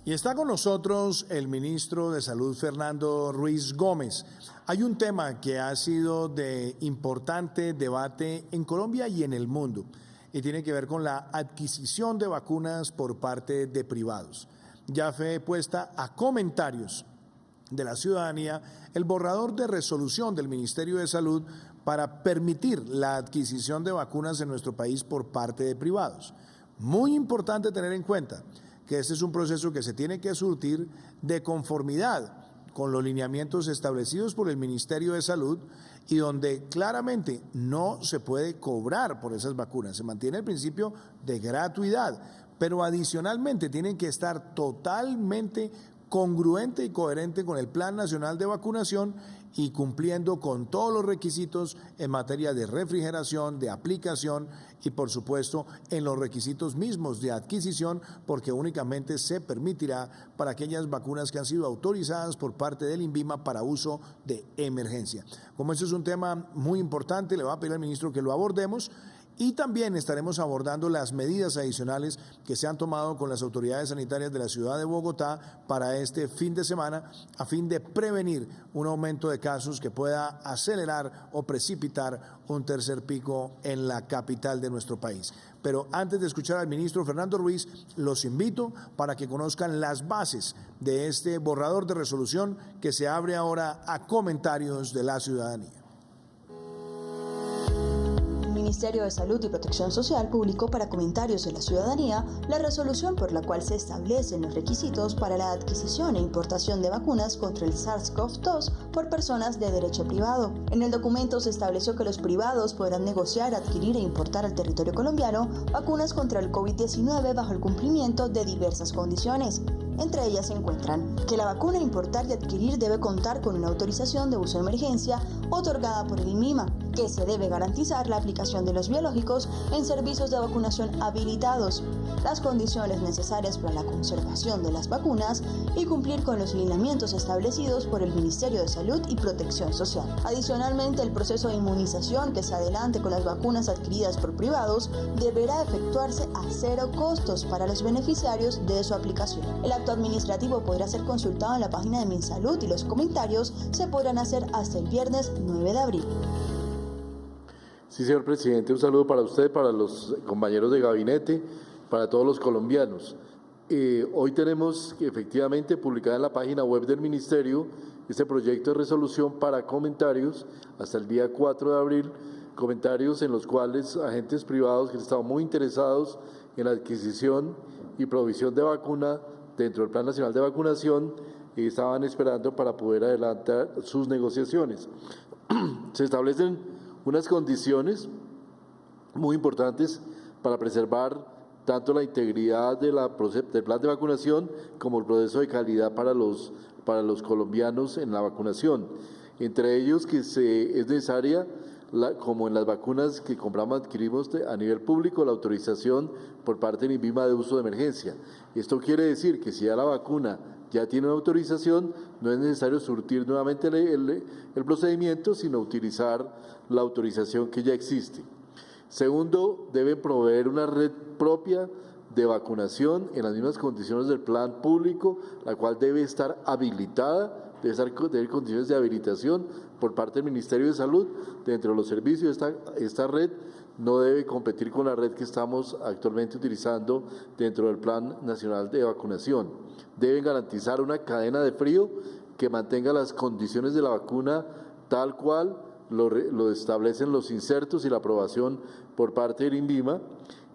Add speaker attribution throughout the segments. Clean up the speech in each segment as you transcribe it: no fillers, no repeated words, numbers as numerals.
Speaker 1: Y está con nosotros el ministro de Salud, Fernando Ruiz Gómez. Hay un tema que ha sido de importante debate en Colombia y en el mundo, y tiene que ver con la adquisición de vacunas por parte de privados. Ya fue puesta a comentarios de la ciudadanía el borrador de resolución del Ministerio de Salud para permitir la adquisición de vacunas en nuestro país por parte de privados. Muy importante tener en cuenta que este es un proceso que se tiene que surtir de conformidad con los lineamientos establecidos por el Ministerio de Salud y donde claramente no se puede cobrar por esas vacunas. Se mantiene el principio de gratuidad, pero adicionalmente tienen que estar totalmente congruente y coherente con el Plan Nacional de Vacunación y cumpliendo con todos los requisitos en materia de refrigeración, de aplicación y, por supuesto, en los requisitos mismos de adquisición, porque únicamente se permitirá para aquellas vacunas que han sido autorizadas por parte del INVIMA para uso de emergencia. Como este es un tema muy importante, le voy a pedir al ministro que lo abordemos. Y también estaremos abordando las medidas adicionales que se han tomado con las autoridades sanitarias de la ciudad de Bogotá para este fin de semana, a fin de prevenir un aumento de casos que pueda acelerar o precipitar un tercer pico en la capital de nuestro país. Pero antes de escuchar al ministro Fernando Ruiz, los invito para que conozcan las bases de este borrador de resolución que se abre ahora a comentarios de la ciudadanía.
Speaker 2: El Ministerio de Salud y Protección Social publicó para comentarios de la ciudadanía la resolución por la cual se establecen los requisitos para la adquisición e importación de vacunas contra el SARS-CoV-2 por personas de derecho privado. En el documento se estableció que los privados podrán negociar, adquirir e importar al territorio colombiano vacunas contra el COVID-19 bajo el cumplimiento de diversas condiciones. Entre ellas se encuentran que la vacuna a importar y adquirir debe contar con una autorización de uso de emergencia otorgada por el INVIMA, que se debe garantizar la aplicación de los biológicos en servicios de vacunación habilitados, las condiciones necesarias para la conservación de las vacunas y cumplir con los lineamientos establecidos por el Ministerio de Salud y Protección Social. Adicionalmente, el proceso de inmunización que se adelante con las vacunas adquiridas por privados deberá efectuarse a cero costos para los beneficiarios de su aplicación. El acto administrativo podrá ser consultado en la página de MinSalud y los comentarios se podrán hacer hasta el viernes 9 de abril.
Speaker 3: Sí, señor presidente, un saludo para usted, para los compañeros de gabinete, para todos los colombianos. Hoy tenemos efectivamente publicada en la página web del Ministerio este proyecto de resolución para comentarios hasta el día 4 de abril, comentarios en los cuales agentes privados que estaban muy interesados en la adquisición y provisión de vacuna dentro del Plan Nacional de Vacunación estaban esperando para poder adelantar sus negociaciones. Se establecen unas condiciones muy importantes para preservar tanto la integridad del plan de vacunación como el proceso de calidad para los colombianos en la vacunación. Entre ellos que es necesaria, como en las vacunas que compramos, adquirimos a nivel público, la autorización por parte del INVIMA de uso de emergencia. Esto quiere decir que si ya la vacuna ya tiene una autorización, no es necesario surtir nuevamente el procedimiento, sino utilizar la autorización que ya existe. Segundo, deben proveer una red propia de vacunación en las mismas condiciones del plan público, la cual debe estar habilitada, debe tener condiciones de habilitación por parte del Ministerio de Salud. Dentro de los servicios, esta red no debe competir con la red que estamos actualmente utilizando dentro del Plan Nacional de Vacunación. Deben garantizar una cadena de frío que mantenga las condiciones de la vacuna tal cual lo establecen los insertos y la aprobación por parte del INVIMA,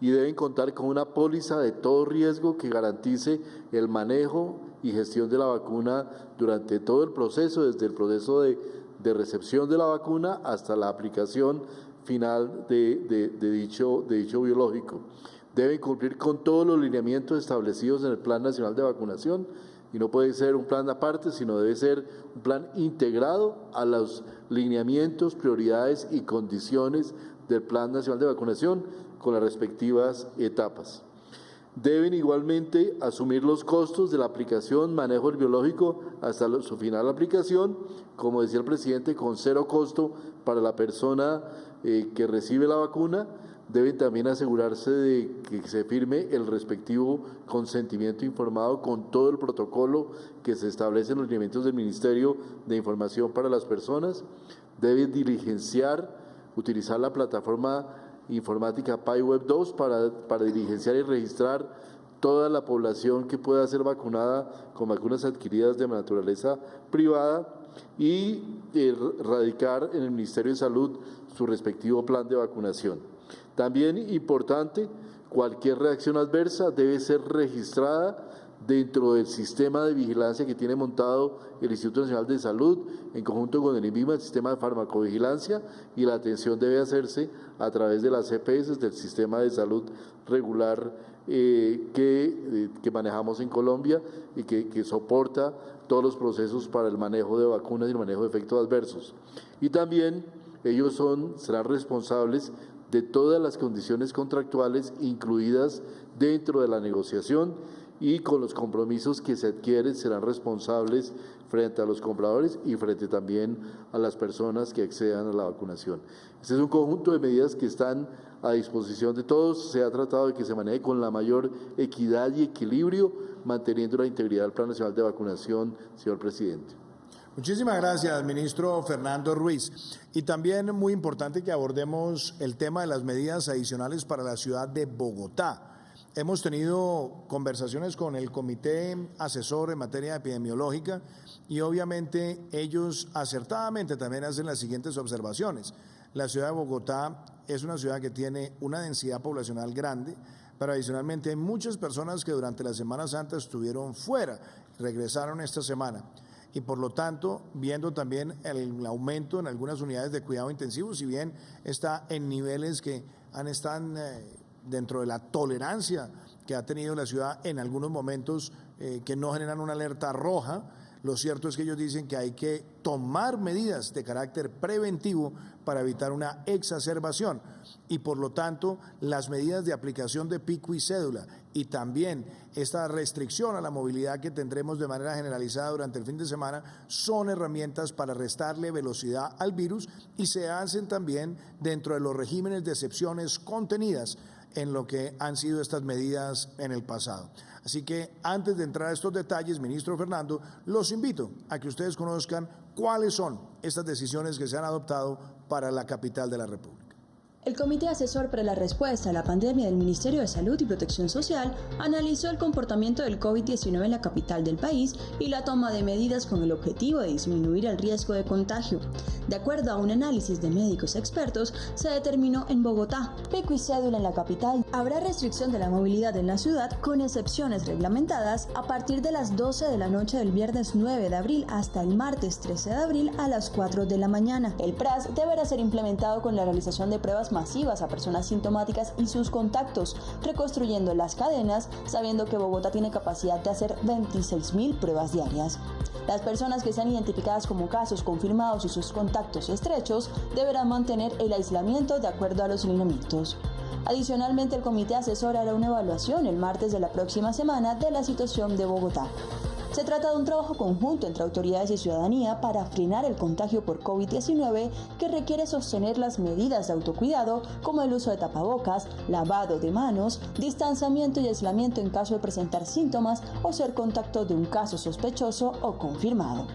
Speaker 3: y deben contar con una póliza de todo riesgo que garantice el manejo y gestión de la vacuna durante todo el proceso, desde el proceso de recepción de la vacuna hasta la aplicación final de dicho biológico. Deben cumplir con todos los lineamientos establecidos en el Plan Nacional de Vacunación, y no puede ser un plan aparte, sino debe ser un plan integrado a los lineamientos, prioridades y condiciones del Plan Nacional de Vacunación con las respectivas etapas. Deben igualmente asumir los costos de la aplicación, manejo del biológico hasta su final aplicación, como decía el presidente, con cero costo para la persona que recibe la vacuna. deben también asegurarse de que se firme el respectivo consentimiento informado con todo el protocolo que se establece en los lineamientos del Ministerio de Información para las Personas. Deben utilizar la plataforma informática PyWeb 2 para diligenciar y registrar toda la población que pueda ser vacunada con vacunas adquiridas de naturaleza privada y radicar en el Ministerio de Salud su respectivo plan de vacunación. También importante, cualquier reacción adversa debe ser registrada dentro del sistema de vigilancia que tiene montado el Instituto Nacional de Salud en conjunto con el INVIMA, el sistema de farmacovigilancia, y la atención debe hacerse a través de las EPS, del sistema de salud regular que manejamos en Colombia y que soporta todos los procesos para el manejo de vacunas y el manejo de efectos adversos. Y también ellos serán responsables de todas las condiciones contractuales incluidas dentro de la negociación, y con los compromisos que se adquieren serán responsables frente a los compradores y frente también a las personas que accedan a la vacunación. Este es un conjunto de medidas que están a disposición de todos. Se ha tratado de que se maneje con la mayor equidad y equilibrio, manteniendo la integridad del Plan Nacional de Vacunación, señor presidente.
Speaker 1: Muchísimas gracias, ministro Fernando Ruiz. Y también muy importante que abordemos el tema de las medidas adicionales para la ciudad de Bogotá. Hemos tenido conversaciones con el Comité Asesor en materia epidemiológica y obviamente ellos acertadamente también hacen las siguientes observaciones. La ciudad de Bogotá es una ciudad que tiene una densidad poblacional grande, pero adicionalmente hay muchas personas que durante la Semana Santa estuvieron fuera, regresaron esta semana. Y por lo tanto, viendo también el aumento en algunas unidades de cuidado intensivo, si bien está en niveles que están dentro de la tolerancia que ha tenido la ciudad en algunos momentos que no generan una alerta roja, lo cierto es que ellos dicen que hay que tomar medidas de carácter preventivo para evitar una exacerbación y por lo tanto las medidas de aplicación de pico y cédula y también esta restricción a la movilidad que tendremos de manera generalizada durante el fin de semana son herramientas para restarle velocidad al virus y se hacen también dentro de los regímenes de excepciones contenidas en lo que han sido estas medidas en el pasado. Así que antes de entrar a estos detalles, ministro Fernando, los invito a que ustedes conozcan cuáles son estas decisiones que se han adoptado para la capital de la República.
Speaker 2: El Comité Asesor para la Respuesta a la Pandemia del Ministerio de Salud y Protección Social analizó el comportamiento del COVID-19 en la capital del país y la toma de medidas con el objetivo de disminuir el riesgo de contagio. De acuerdo a un análisis de médicos expertos, se determinó en Bogotá, pico y cédula en la capital. Habrá restricción de la movilidad en la ciudad con excepciones reglamentadas a partir de las 12 de la noche del viernes 9 de abril hasta el martes 13 de abril a las 4 de la mañana. El PRAS deberá ser implementado con la realización de pruebas masivas a personas sintomáticas y sus contactos, reconstruyendo las cadenas, sabiendo que Bogotá tiene capacidad de hacer 26.000 pruebas diarias. Las personas que sean identificadas como casos confirmados y sus contactos estrechos deberán mantener el aislamiento de acuerdo a los lineamientos. Adicionalmente, el Comité Asesor hará una evaluación el martes de la próxima semana de la situación de Bogotá. Se trata de un trabajo conjunto entre autoridades y ciudadanía para frenar el contagio por COVID-19 que requiere sostener las medidas de autocuidado como el uso de tapabocas, lavado de manos, distanciamiento y aislamiento en caso de presentar síntomas o ser contacto de un caso sospechoso o confirmado.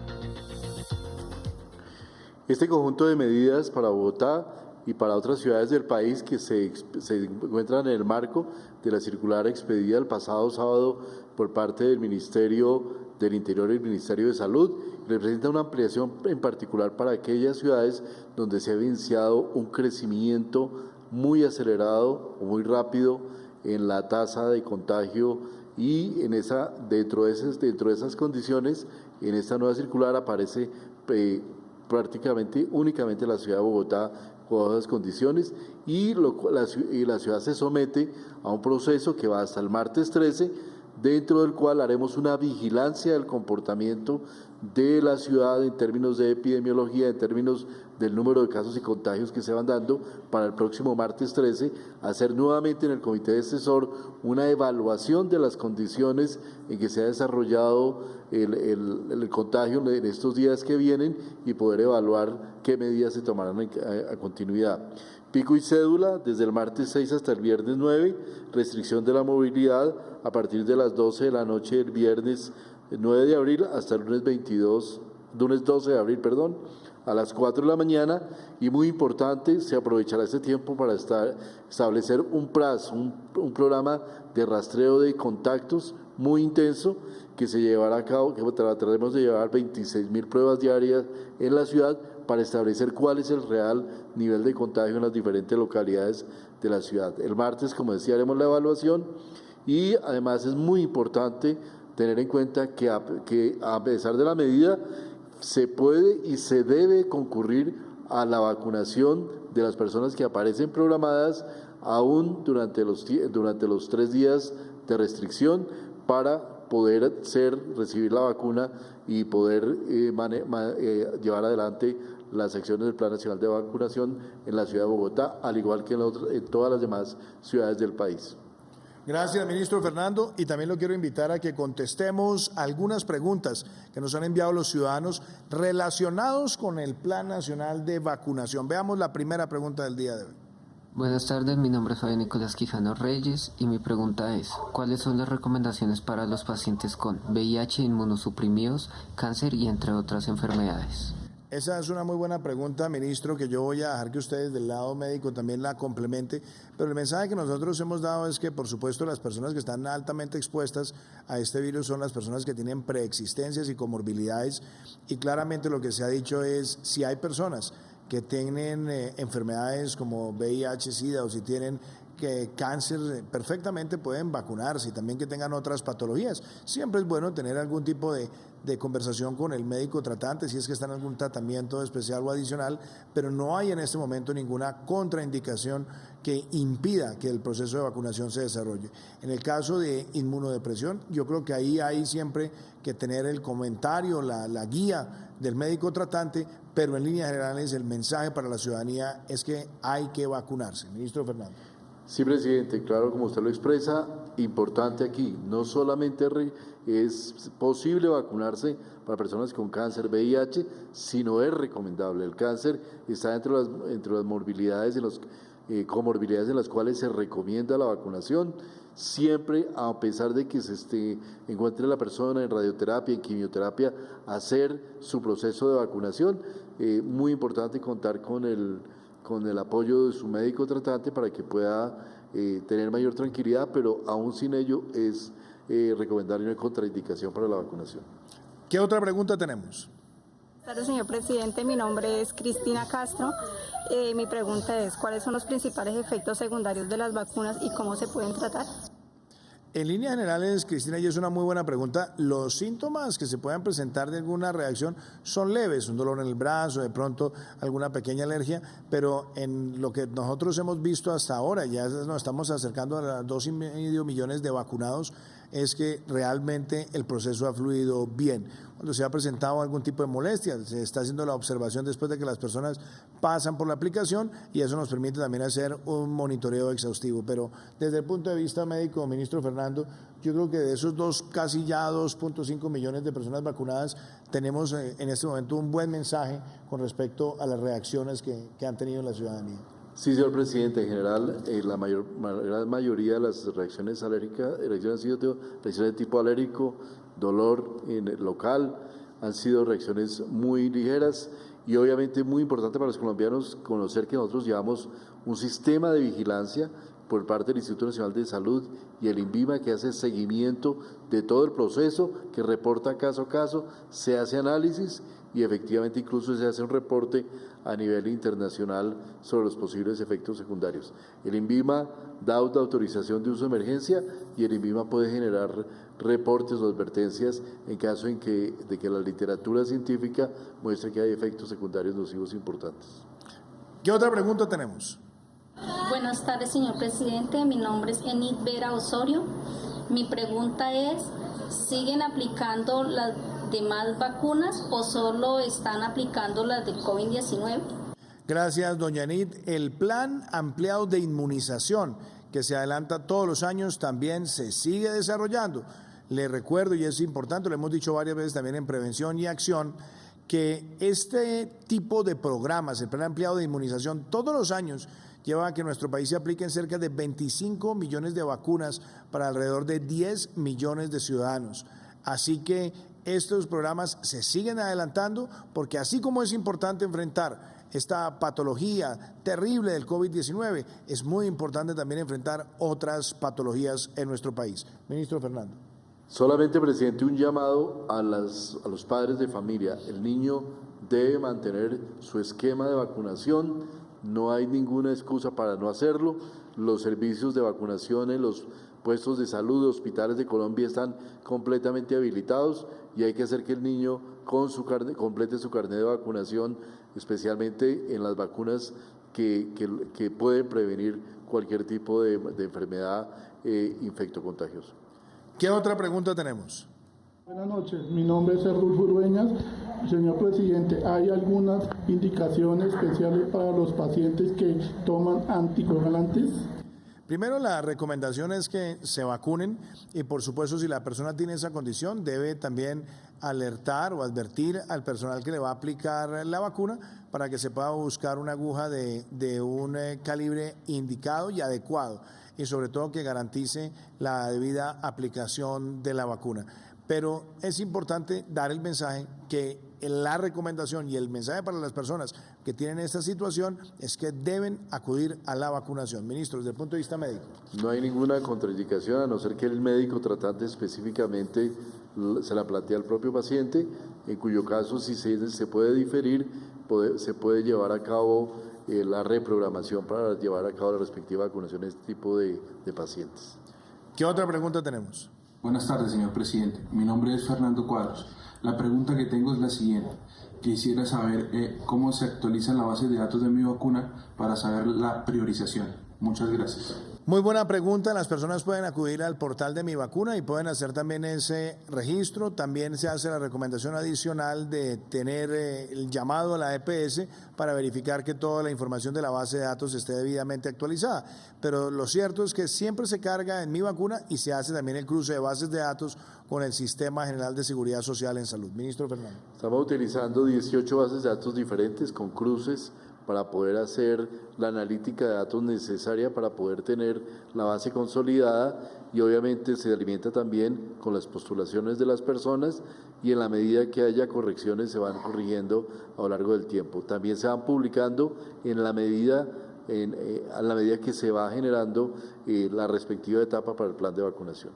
Speaker 3: Este conjunto de medidas para Bogotá y para otras ciudades del país que se encuentran en el marco de la circular expedida el pasado sábado por parte del Ministerio del Interior y el Ministerio de Salud, representa una ampliación en particular para aquellas ciudades donde se ha evidenciado un crecimiento muy acelerado o muy rápido en la tasa de contagio y dentro de esas condiciones, en esta nueva circular aparece prácticamente únicamente la ciudad de Bogotá con esas condiciones y la ciudad se somete a un proceso que va hasta el martes 13, dentro del cual haremos una vigilancia del comportamiento de la ciudad en términos de epidemiología, en términos del número de casos y contagios que se van dando para el próximo martes 13, hacer nuevamente en el Comité Asesor una evaluación de las condiciones en que se ha desarrollado el contagio en estos días que vienen y poder evaluar qué medidas se tomarán a continuidad. Pico y cédula desde el martes 6 hasta el viernes 9, restricción de la movilidad a partir de las 12 de la noche del viernes 9 de abril hasta el lunes 12 de abril, a las 4 de la mañana, y muy importante, se aprovechará este tiempo para establecer un PRAS, un programa de rastreo de contactos muy intenso que se llevará a cabo, que trataremos de llevar 26.000 pruebas diarias en la ciudad para establecer cuál es el real nivel de contagio en las diferentes localidades de la ciudad. El martes, como decía, haremos la evaluación, y además es muy importante tener en cuenta que a pesar de la medida, se puede y se debe concurrir a la vacunación de las personas que aparecen programadas aún durante los 3 días de restricción, para poder recibir la vacuna y poder llevar adelante las acciones del Plan Nacional de Vacunación en la ciudad de Bogotá, al igual que en todas las demás ciudades del país.
Speaker 1: Gracias, ministro Fernando, y también lo quiero invitar a que contestemos algunas preguntas que nos han enviado los ciudadanos relacionados con el Plan Nacional de Vacunación. Veamos la primera pregunta del día de hoy.
Speaker 4: Buenas tardes, mi nombre es Fabián Nicolás Quijano Reyes y mi pregunta es: ¿cuáles son las recomendaciones para los pacientes con VIH, inmunosuprimidos, cáncer y entre otras enfermedades?
Speaker 1: Esa es una muy buena pregunta, ministro, que yo voy a dejar que ustedes del lado médico también la complemente, pero el mensaje que nosotros hemos dado es que, por supuesto, las personas que están altamente expuestas a este virus son las personas que tienen preexistencias y comorbilidades, y claramente lo que se ha dicho es, si hay personas que tienen enfermedades como VIH, SIDA, o si tienen cáncer, perfectamente pueden vacunarse, y también que tengan otras patologías. Siempre es bueno tener algún tipo de conversación con el médico tratante si es que está en algún tratamiento especial o adicional, pero no hay en este momento ninguna contraindicación que impida que el proceso de vacunación se desarrolle. En el caso de inmunodepresión, yo creo que ahí hay siempre que tener el comentario, la guía del médico tratante, pero en líneas generales el mensaje para la ciudadanía es que hay que vacunarse. Ministro Fernando.
Speaker 3: Sí, presidente, claro, como usted lo expresa, importante aquí, no solamente es posible vacunarse para personas con cáncer, VIH, sino es recomendable. El cáncer está entre las morbilidades y las comorbilidades en las cuales se recomienda la vacunación, siempre a pesar de que se encuentre la persona en radioterapia, en quimioterapia, hacer su proceso de vacunación. Muy importante contar con el apoyo de su médico tratante para que pueda tener mayor tranquilidad, pero aún sin ello es recomendable una contraindicación para la vacunación.
Speaker 1: ¿Qué otra pregunta tenemos?
Speaker 5: Buenas tardes, señor presidente. Mi nombre es Cristina Castro. Mi pregunta es, ¿cuáles son los principales efectos secundarios de las vacunas y cómo se pueden tratar?
Speaker 1: En líneas generales, Cristina, y es una muy buena pregunta, los síntomas que se puedan presentar de alguna reacción son leves, un dolor en el brazo, de pronto alguna pequeña alergia, pero en lo que nosotros hemos visto hasta ahora, ya nos estamos acercando a los 2,5 millones de vacunados, es que realmente el proceso ha fluido bien. Cuando se ha presentado algún tipo de molestia, se está haciendo la observación después de que las personas pasan por la aplicación, y eso nos permite también hacer un monitoreo exhaustivo. Pero desde el punto de vista médico, ministro Fernando, yo creo que de esos casi ya 2,5 millones de personas vacunadas, tenemos en este momento un buen mensaje con respecto a las reacciones que han tenido la ciudadanía.
Speaker 3: Sí, señor presidente, en general la mayoría de las reacciones alérgicas, reacciones de tipo alérgico, dolor local, han sido reacciones muy ligeras, y obviamente muy importante para los colombianos conocer que nosotros llevamos un sistema de vigilancia por parte del Instituto Nacional de Salud y el INVIMA, que hace seguimiento de todo el proceso, que reporta caso a caso, se hace análisis y efectivamente incluso se hace un reporte a nivel internacional sobre los posibles efectos secundarios. El INVIMA da autorización de uso de emergencia, y el INVIMA puede generar reportes o advertencias en caso de que la literatura científica muestre que hay efectos secundarios nocivos importantes.
Speaker 1: ¿Qué otra pregunta tenemos?
Speaker 6: Buenas tardes, señor presidente. Mi nombre es Enid Vera Osorio. Mi pregunta es, ¿siguen aplicando las demás vacunas o solo están aplicando las del COVID-19?
Speaker 1: Gracias, doña Enid. El plan ampliado de inmunización que se adelanta todos los años también se sigue desarrollando. Le recuerdo, y es importante, lo hemos dicho varias veces también en prevención y acción, que este tipo de programas, el plan ampliado de inmunización, todos los años lleva a que en nuestro país se apliquen cerca de 25 millones de vacunas para alrededor de 10 millones de ciudadanos. Así que estos programas se siguen adelantando porque así como es importante enfrentar esta patología terrible del COVID-19, es muy importante también enfrentar otras patologías en nuestro país. Ministro Fernando.
Speaker 3: Solamente, presidente, un llamado a los padres de familia. El niño debe mantener su esquema de vacunación, no hay ninguna excusa para no hacerlo. Los servicios de vacunación en los puestos de salud de hospitales de Colombia están completamente habilitados y hay que hacer que el niño complete su carnet de vacunación, especialmente en las vacunas que pueden prevenir cualquier tipo de enfermedad infectocontagiosa.
Speaker 1: ¿Qué otra pregunta tenemos?
Speaker 7: Buenas noches, mi nombre es Erdulfo Urueñas. Señor presidente, ¿hay algunas indicaciones especiales para los pacientes que toman anticoagulantes?
Speaker 1: Primero, la recomendación es que se vacunen y, por supuesto, si la persona tiene esa condición, debe también alertar o advertir al personal que le va a aplicar la vacuna para que se pueda buscar una aguja de un calibre indicado y adecuado y, sobre todo, que garantice la debida aplicación de la vacuna. Pero es importante dar el mensaje que la recomendación y el mensaje para las personas que tienen esta situación es que deben acudir a la vacunación. Ministro, desde el punto de vista médico.
Speaker 3: No hay ninguna contraindicación, a no ser que el médico tratante específicamente se la plantea al propio paciente, en cuyo caso, si se puede diferir, se puede llevar a cabo la reprogramación para llevar a cabo la respectiva vacunación de este tipo de pacientes.
Speaker 1: ¿Qué otra pregunta tenemos?
Speaker 8: Buenas tardes, señor presidente. Mi nombre es Fernando Cuadros. La pregunta que tengo es la siguiente. Quisiera saber cómo se actualiza la base de datos de mi vacuna para saber la priorización. Muchas gracias.
Speaker 1: Muy buena pregunta. Las personas pueden acudir al portal de Mi Vacuna y pueden hacer también ese registro. También se hace la recomendación adicional de tener el llamado a la EPS para verificar que toda la información de la base de datos esté debidamente actualizada. Pero lo cierto es que siempre se carga en Mi Vacuna y se hace también el cruce de bases de datos con el Sistema General de Seguridad Social en Salud. Ministro Fernando.
Speaker 3: Estamos utilizando 18 bases de datos diferentes con cruces para poder hacer la analítica de datos necesaria para poder tener la base consolidada y obviamente se alimenta también con las postulaciones de las personas y en la medida que haya correcciones se van corrigiendo a lo largo del tiempo. También se van publicando a la medida que se va generando la respectiva etapa para el plan de vacunación.